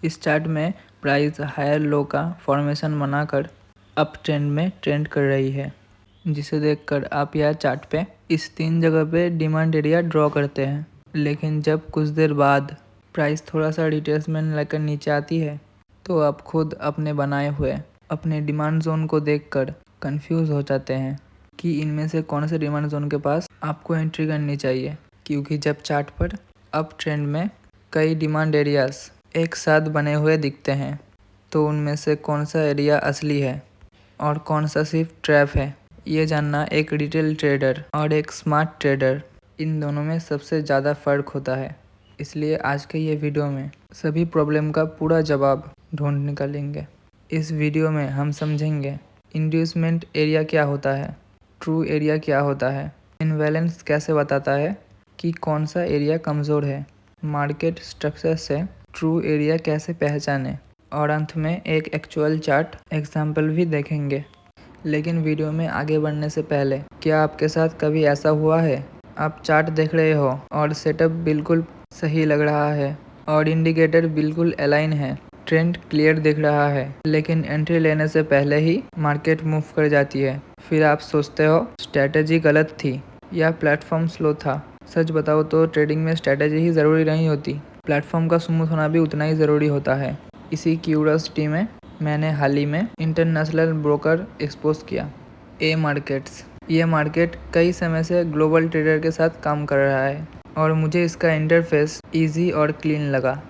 इस चार्ट में price higher low का फॉर्मेशन बनाकर अप ट्रेंड में ट्रेंड कर रही है, जिसे देखकर आप यह चार्ट पे इस 3 जगह पे डिमांड एरिया ड्रॉ करते हैं। लेकिन जब कुछ देर बाद प्राइस थोड़ा सा रिट्रेसमेंट लेकर नीचे आती है तो आप खुद अपने बनाए हुए अपने डिमांड जोन को देखकर कंफ्यूज हो जाते हैं कि इनमें से कौन से डिमांड जोन के पास आपको एंट्री करनी चाहिए, क्योंकि जब चार्ट पर अप ट्रेंड में कई डिमांड एरियाज एक साथ बने हुए दिखते हैं तो उनमें से कौन सा एरिया असली है और कौन सा सिर्फ ट्रैप है, ये जानना एक रिटेल ट्रेडर और एक स्मार्ट ट्रेडर इन दोनों में सबसे ज़्यादा फ़र्क होता है। इसलिए आज के ये वीडियो में सभी प्रॉब्लम का पूरा जवाब ढूंढ निकालेंगे। इस वीडियो में हम समझेंगे इंड्यूसमेंट एरिया क्या होता है, ट्रू एरिया क्या होता है, इनवैलेंस कैसे बताता है कि कौन सा एरिया कमज़ोर है, मार्केट स्ट्रक्चर से ट्रू एरिया कैसे पहचाने और अंत में एक एक्चुअल चार्ट एग्जाम्पल भी देखेंगे। लेकिन वीडियो में आगे बढ़ने से पहले क्या आपके साथ कभी ऐसा हुआ है आप चार्ट देख रहे हो और सेटअप बिल्कुल सही लग रहा है और इंडिकेटर बिल्कुल अलाइन है, ट्रेंड क्लियर दिख रहा है, लेकिन एंट्री लेने से पहले ही मार्केट मूव कर जाती है, फिर आप सोचते हो स्ट्रैटेजी गलत थी या प्लेटफॉर्म स्लो था। सच बताओ तो ट्रेडिंग में स्ट्रैटेजी ही ज़रूरी नहीं होती, प्लेटफॉर्म का स्मूथ होना भी उतना ही ज़रूरी होता है। इसी क्यूरियोसिटी में मैंने हाल ही में इंटरनेशनल ब्रोकर एक्सपोज किया ए मार्केट्स। ये मार्केट कई समय से ग्लोबल ट्रेडर के साथ काम कर रहा है और मुझे इसका इंटरफेस इजी और क्लीन लगा।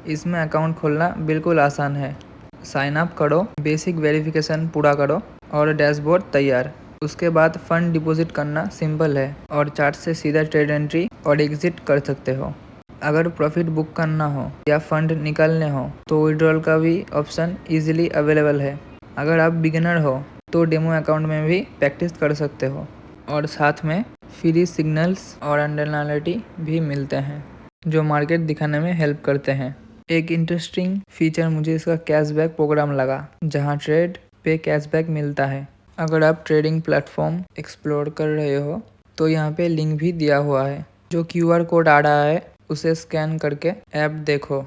इसमें अकाउंट खोलना बिल्कुल आसान है, साइन अप करो, बेसिक वेरिफिकेशन पूरा करो और डैशबोर्ड तैयार। उसके बाद फंड डिपॉजिट करना सिंपल है और चार्ट से सीधा ट्रेड एंट्री और एग्जिट कर सकते हो। अगर प्रॉफिट बुक करना हो या फंड निकालने हो तो विड्रॉल का भी ऑप्शन इजीली अवेलेबल है। अगर आप बिगिनर हो तो डेमो अकाउंट में भी प्रैक्टिस कर सकते हो और साथ में फ्री सिग्नल्स और अंडरनालिटी भी मिलते हैं जो मार्केट दिखाने में हेल्प करते हैं। एक इंटरेस्टिंग फीचर मुझे इसका कैशबैक प्रोग्राम लगा, जहां ट्रेड पे कैशबैक मिलता है। अगर आप ट्रेडिंग प्लेटफॉर्म एक्सप्लोर कर रहे हो तो यहाँ पे लिंक भी दिया हुआ है, जो QR कोड आ रहा है उसे स्कैन करके ऐप देखो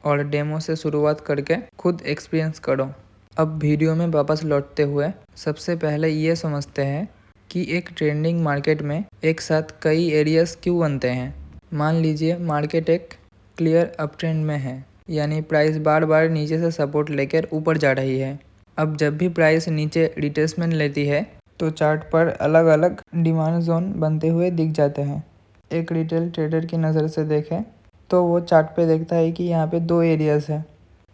और डेमो से शुरुआत करके खुद एक्सपीरियंस करो। अब वीडियो में वापस लौटते हुए सबसे पहले ये समझते हैं कि एक ट्रेंडिंग मार्केट में एक साथ कई एरियाज क्यों बनते हैं। मान लीजिए मार्केट एक क्लियर अप ट्रेंड में है, यानी प्राइस बार बार नीचे से सपोर्ट लेकर ऊपर जा रही है। अब जब भी प्राइस नीचे रिट्रेसमेंट लेती है तो चार्ट पर अलग अलग डिमांड जोन बनते हुए दिख जाते हैं। एक रिटेल ट्रेडर की नज़र से देखें तो वो चार्ट पे देखता है कि यहाँ पे 2 एरियाज हैं,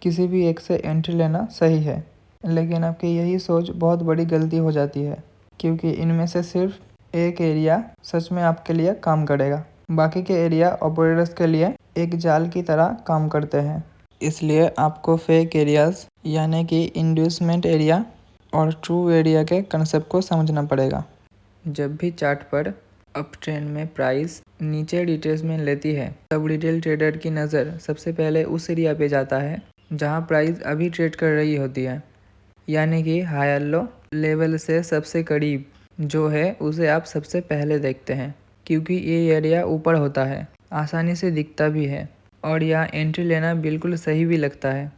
किसी भी एक से एंट्री लेना सही है। लेकिन आपकी यही सोच बहुत बड़ी गलती हो जाती है, क्योंकि इनमें से सिर्फ एक एरिया सच में आपके लिए काम करेगा, बाकी के एरिया ऑपरेटर्स के लिए एक जाल की तरह काम करते हैं। इसलिए आपको फेक एरियाज यानी कि इंड्यूसमेंट एरिया और ट्रू एरिया के कंसेप्ट को समझना पड़ेगा। जब भी चार्ट पर अप ट्रेंड में प्राइस नीचे रिट्रेसमेंट लेती है तब रिटेल ट्रेडर की नज़र सबसे पहले उस एरिया पे जाता है जहां प्राइस अभी ट्रेड कर रही होती है, यानी कि हायर लो लेवल से सबसे करीब जो है उसे आप सबसे पहले देखते हैं, क्योंकि ये एरिया ऊपर होता है, आसानी से दिखता भी है और यहाँ एंट्री लेना बिल्कुल सही भी लगता है।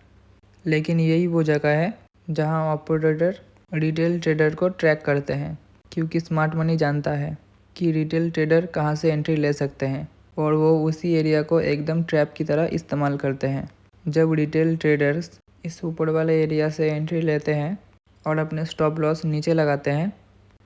लेकिन यही वो जगह है जहाँ ऑपरेटर रिटेल ट्रेडर को ट्रैक करते हैं, क्योंकि स्मार्ट मनी जानता है कि रिटेल ट्रेडर कहाँ से एंट्री ले सकते हैं और वो उसी एरिया को एकदम ट्रैप की तरह इस्तेमाल करते हैं। जब रिटेल ट्रेडर्स इस ऊपर वाले एरिया से एंट्री लेते हैं और अपने स्टॉप लॉस नीचे लगाते हैं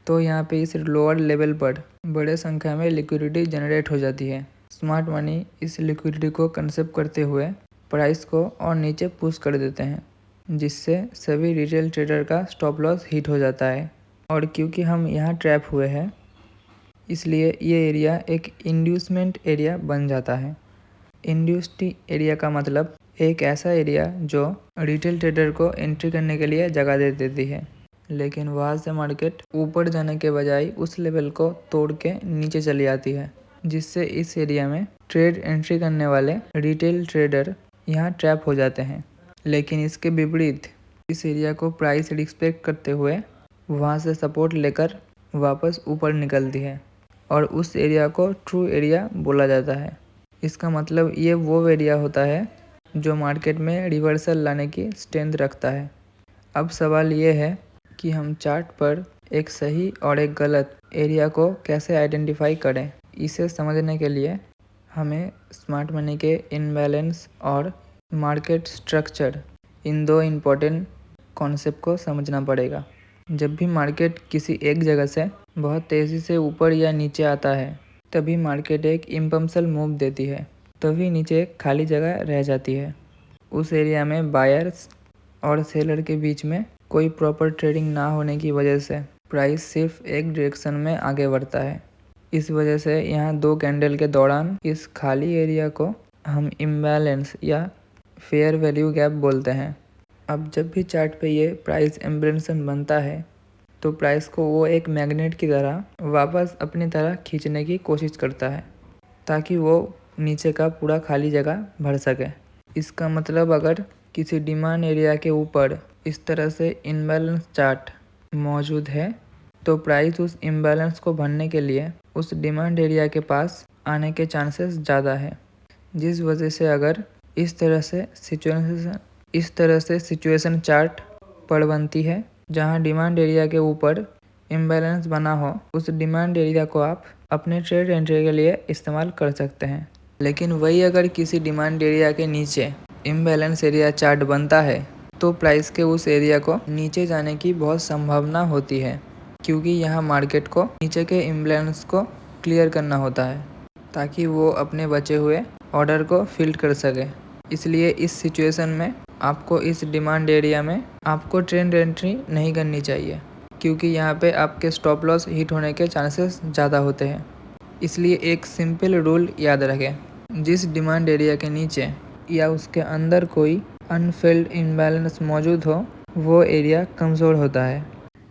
तो यहाँ पे इस लोअर लेवल पर बड़े संख्या में लिक्विडिटी जनरेट हो जाती है। स्मार्ट मनी इस लिक्विडिटी को कंसेप्ट करते हुए प्राइस को और नीचे पुश कर देते हैं, जिससे सभी रिटेल ट्रेडर का स्टॉप लॉस हिट हो जाता है। और क्योंकि हम यहाँ ट्रैप हुए हैं इसलिए ये एरिया एक इंड्यूसमेंट एरिया बन जाता है। इंड्यूस्ड एरिया का मतलब एक ऐसा एरिया जो रिटेल ट्रेडर को एंट्री करने के लिए जगह दे देती है, लेकिन वहाँ से मार्केट ऊपर जाने के बजाय उस लेवल को तोड़ के नीचे चली आती है, जिससे इस एरिया में ट्रेड एंट्री करने वाले रिटेल ट्रेडर यहाँ ट्रैप हो जाते हैं। लेकिन इसके विपरीत इस एरिया को प्राइस रिस्पेक्ट करते हुए वहाँ से सपोर्ट लेकर वापस ऊपर निकलती है और उस एरिया को ट्रू एरिया बोला जाता है। इसका मतलब ये वो एरिया होता है जो मार्केट में रिवर्सल लाने की स्ट्रेंथ रखता है। अब सवाल ये है कि हम चार्ट पर एक सही और एक गलत एरिया को कैसे आइडेंटिफाई करें। इसे समझने के लिए हमें स्मार्ट मनी के इनबैलेंस और मार्केट स्ट्रक्चर, इन दो इम्पोर्टेंट कॉन्सेप्ट को समझना पड़ेगा। जब भी मार्केट किसी एक जगह से बहुत तेज़ी से ऊपर या नीचे आता है, तभी मार्केट एक इम्पल्सल मूव देती है, तभी नीचे एक खाली जगह रह जाती है। उस एरिया में बायर्स और सेलर के बीच में कोई प्रॉपर ट्रेडिंग ना होने की वजह से प्राइस सिर्फ एक डायरेक्शन में आगे बढ़ता है। इस वजह से यहाँ 2 कैंडल के दौरान इस खाली एरिया को हम इम्बैलेंस या फेयर वैल्यू गैप बोलते हैं। अब जब भी चार्ट पे ये प्राइस इम्बैलेंस बनता है, तो प्राइस को वो एक मैग्नेट की तरह वापस अपनी तरह खींचने की कोशिश करता है, ताकि वो नीचे का पूरा खाली जगह भर सके। इसका मतलब अगर किसी डिमांड एरिया के ऊपर इस तरह से इम्बैलेंस चार्ट मौजूद है, तो प्राइस उस इम्बैलेंस को भरने के लिए उस डिमांड एरिया के पास आने के चांसेस ज़्यादा है। जिस वजह से अगर इस तरह से सिचुएशन चार्ट पर बनती है जहां डिमांड एरिया के ऊपर इम्बैलेंस बना हो, उस डिमांड एरिया को आप अपने ट्रेड एंट्री के लिए इस्तेमाल कर सकते हैं। लेकिन वही अगर किसी डिमांड एरिया के नीचे इम्बैलेंस एरिया चार्ट बनता है, तो प्राइस के उस एरिया को नीचे जाने की बहुत संभावना होती है, क्योंकि यहाँ मार्केट को नीचे के इम्बैलेंस को क्लियर करना होता है, ताकि वो अपने बचे हुए ऑर्डर को फिल कर सके। इसलिए इस सिचुएशन में आपको इस डिमांड एरिया में आपको ट्रेड एंट्री नहीं करनी चाहिए, क्योंकि यहाँ पे आपके स्टॉप लॉस हिट होने के चांसेस ज़्यादा होते हैं। इसलिए एक सिंपल रूल याद रखें, जिस डिमांड एरिया के नीचे या उसके अंदर कोई अनफिल्ड इम्बैलेंस मौजूद हो, वो एरिया कमज़ोर होता है,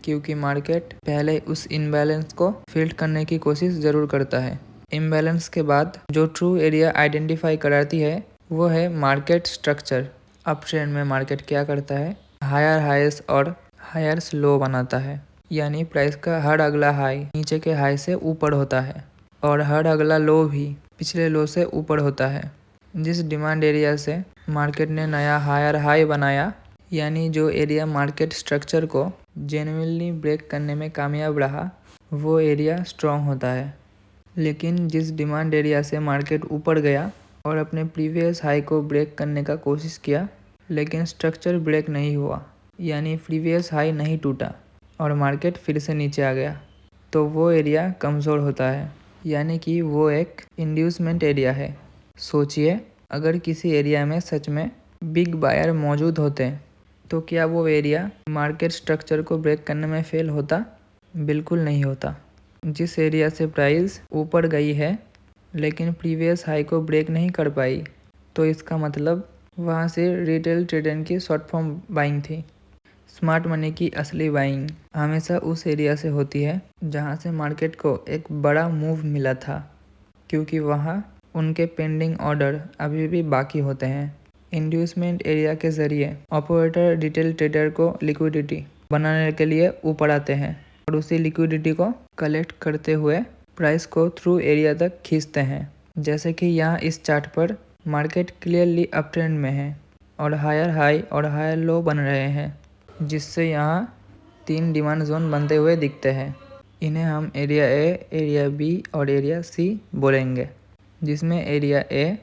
क्योंकि मार्केट पहले उस इम्बैलेंस को फिल्ड करने की कोशिश ज़रूर करता है। इम्बैलेंस के बाद जो ट्रू एरिया आइडेंटिफाई कराती है, वो है मार्केट स्ट्रक्चर। अप ट्रेंड में मार्केट क्या करता है, हायर हाइस और हायर्स लो बनाता है, यानी प्राइस का हर अगला हाई नीचे के हाई से ऊपर होता है और हर अगला लो भी पिछले लो से ऊपर होता है। जिस डिमांड एरिया से मार्केट ने नया हायर हाई बनाया, यानी जो एरिया मार्केट स्ट्रक्चर को जेन्युइनली ब्रेक करने में कामयाब रहा, वो एरिया स्ट्रॉन्ग होता है। लेकिन जिस डिमांड एरिया से मार्केट ऊपर गया और अपने प्रीवियस हाई को ब्रेक करने का कोशिश किया, लेकिन स्ट्रक्चर ब्रेक नहीं हुआ, यानी प्रीवियस हाई नहीं टूटा और मार्केट फिर से नीचे आ गया, तो वो एरिया कमज़ोर होता है, यानी कि वो एक इंड्यूसमेंट एरिया है। सोचिए, अगर किसी एरिया में सच में बिग बायर मौजूद होते, तो क्या वो एरिया मार्केट स्ट्रक्चर को ब्रेक करने में फेल होता? बिल्कुल नहीं होता। जिस एरिया से प्राइस ऊपर गई है लेकिन प्रीवियस हाई को ब्रेक नहीं कर पाई, तो इसका मतलब वहाँ से रिटेल ट्रेडर की शॉर्ट फॉर्म बाइंग थी। स्मार्ट मनी की असली बाइंग हमेशा उस एरिया से होती है जहाँ से मार्केट को एक बड़ा मूव मिला था, क्योंकि वहाँ उनके पेंडिंग ऑर्डर अभी भी बाकी होते हैं। इंड्यूसमेंट एरिया के ज़रिए ऑपरेटर रिटेल ट्रेडर को लिक्विडिटी बनाने के लिए ऊपर आते हैं और उसी लिक्विडिटी को कलेक्ट करते हुए प्राइस को थ्रू एरिया तक खींचते हैं। जैसे कि यहाँ इस चार्ट पर मार्केट क्लियरली अप ट्रेंड में है और हायर हाई और हायर लो बन रहे हैं, जिससे यहाँ 3 डिमांड जोन बनते हुए दिखते हैं। इन्हें हम एरिया ए, एरिया बी और एरिया सी बोलेंगे, जिसमें एरिया ए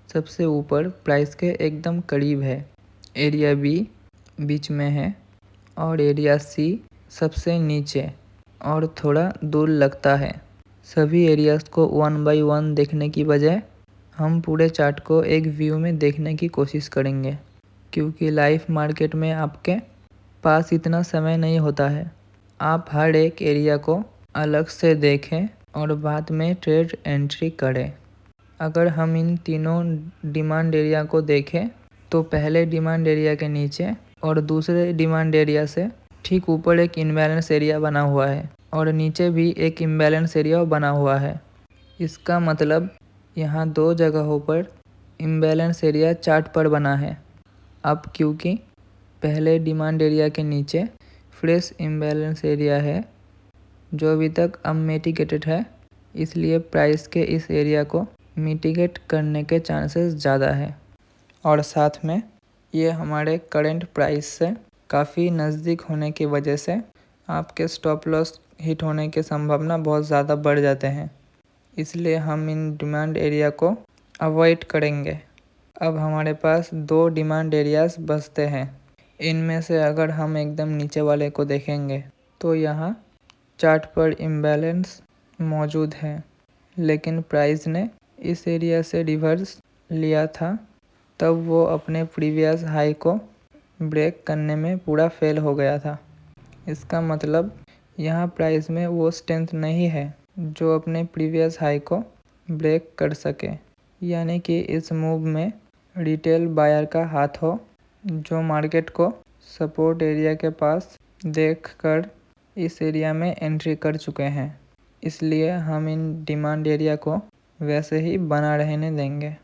सबसे ऊपर प्राइस के एकदम करीब है, एरिया बी बीच में है और एरिया सी सबसे नीचे और थोड़ा दूर लगता है। सभी एरियाज को 1 बाय 1 देखने की बजाय हम पूरे चार्ट को एक व्यू में देखने की कोशिश करेंगे, क्योंकि लाइव मार्केट में आपके पास इतना समय नहीं होता है। आप हर एक एरिया को अलग से देखें और बाद में ट्रेड एंट्री करें। अगर हम इन तीनों डिमांड एरिया को देखें, तो पहले डिमांड एरिया के नीचे और दूसरे डिमांड एरिया से ठीक ऊपर एक इम्बैलेंस एरिया बना हुआ है और नीचे भी एक इम्बैलेंस एरिया बना हुआ है। इसका मतलब यहाँ 2 जगहों पर इम्बैलेंस एरिया चार्ट पर बना है। अब क्योंकि पहले डिमांड एरिया के नीचे फ्रेश इम्बैलेंस एरिया है जो अभी तक अनमिटिगेटेड है, इसलिए प्राइस के इस एरिया को मिटिगेट करने के चांसेस ज़्यादा है। और साथ में ये हमारे करंट प्राइस से काफ़ी नज़दीक होने की वजह से आपके स्टॉप लॉस हिट होने की संभावना बहुत ज़्यादा बढ़ जाते हैं, इसलिए हम इन डिमांड एरिया को अवॉइड करेंगे। अब हमारे पास 2 डिमांड एरियाज बचते हैं। इनमें से अगर हम एकदम नीचे वाले को देखेंगे तो यहाँ चार्ट पर इम्बैलेंस मौजूद है, लेकिन प्राइस ने इस एरिया से रिवर्स लिया था, तब वो अपने प्रीवियस हाई को ब्रेक करने में पूरा फेल हो गया था। इसका मतलब यहाँ प्राइस में वो स्ट्रेंथ नहीं है जो अपने प्रीवियस हाई को ब्रेक कर सके, यानी कि इस मूव में रिटेल बायर का हाथ हो जो मार्केट को सपोर्ट एरिया के पास देखकर इस एरिया में एंट्री कर चुके हैं। इसलिए हम इन डिमांड एरिया को वैसे ही बना रहने देंगे।